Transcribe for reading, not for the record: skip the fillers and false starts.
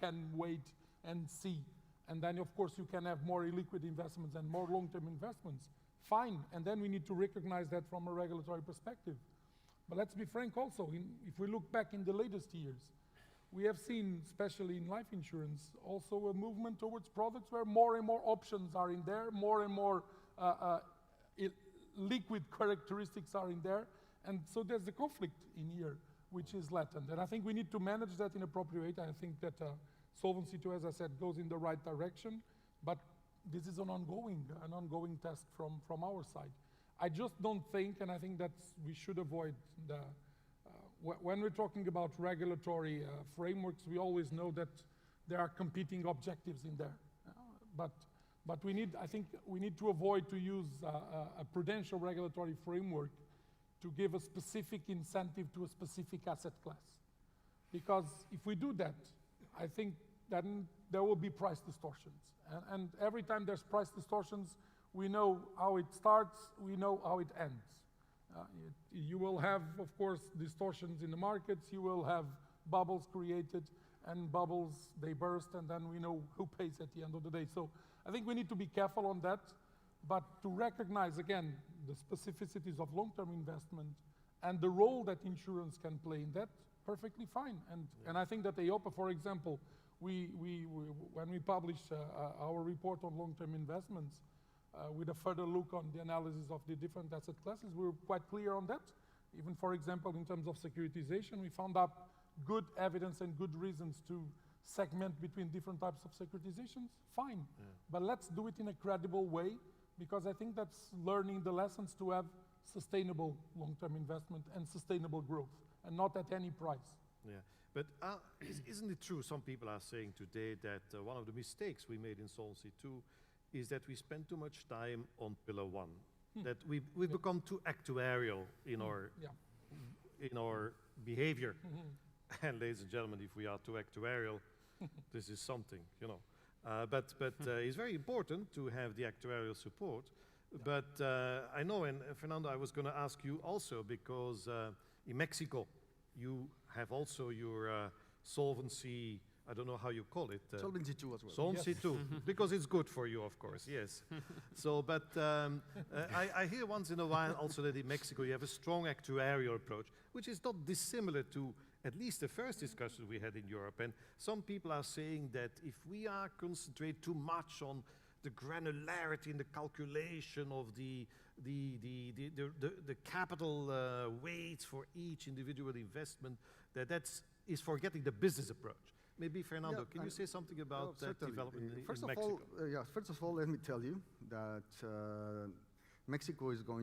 can wait and see. And then, of course, you can have more illiquid investments and more long-term investments. Fine, and then we need to recognize that from a regulatory perspective. But let's be frank also, if we look back in the latest years, we have seen, especially in life insurance, also a movement towards products where more and more options are in there, more and more liquid characteristics are in there, and so there's a conflict in here, which is latent. And I think we need to manage that in an appropriate way. I think that Solvency II, as I said, goes in the right direction, but this is an ongoing test from our side. I just don't think, and I think that we should avoid the, when we're talking about regulatory frameworks, we always know that there are competing objectives in there. But we need, I think we need to avoid to use a prudential regulatory framework to give a specific incentive to a specific asset class. Because if we do that, I think then there will be price distortions. And every time there's price distortions, we know how it starts, we know how it ends. You will have, of course, distortions in the markets, you will have bubbles created, and bubbles, they burst, and then we know who pays at the end of the day. So I think we need to be careful on that, but to recognize, again, the specificities of long-term investment and the role that insurance can play in that, perfectly fine. And I think that EIOPA, for example, when we published our report on long-term investments, with a further look on the analysis of the different asset classes, we were quite clear on that. Even, for example, in terms of securitization, we found out good evidence and good reasons to segment between different types of securitizations, fine. Yeah. But let's do it in a credible way, because I think that's learning the lessons to have sustainable long-term investment and sustainable growth, and not at any price. Yeah, but isn't it true, some people are saying today that one of the mistakes we made in Solvency II is that we spend too much time on Pillar 1, that we've become too actuarial in our behavior. And ladies and gentlemen, if we are too actuarial, this is something, you know. But it's very important to have the actuarial support. But I know, and Fernando, I was going to ask you also, because in Mexico, you have also your solvency, I don't know how you call it. Solvency II as well. Solvency II, because it's good for you, of course, yes. So, but I hear once in a while also that in Mexico you have a strong actuarial approach, which is not dissimilar to at least the first discussion we had in Europe. And some people are saying that if we are concentrate too much on the granularity in the calculation of the capital weights for each individual investment, is forgetting the business approach. Maybe Fernando, can you say something about that development in Mexico? First of all, let me tell you that Mexico is going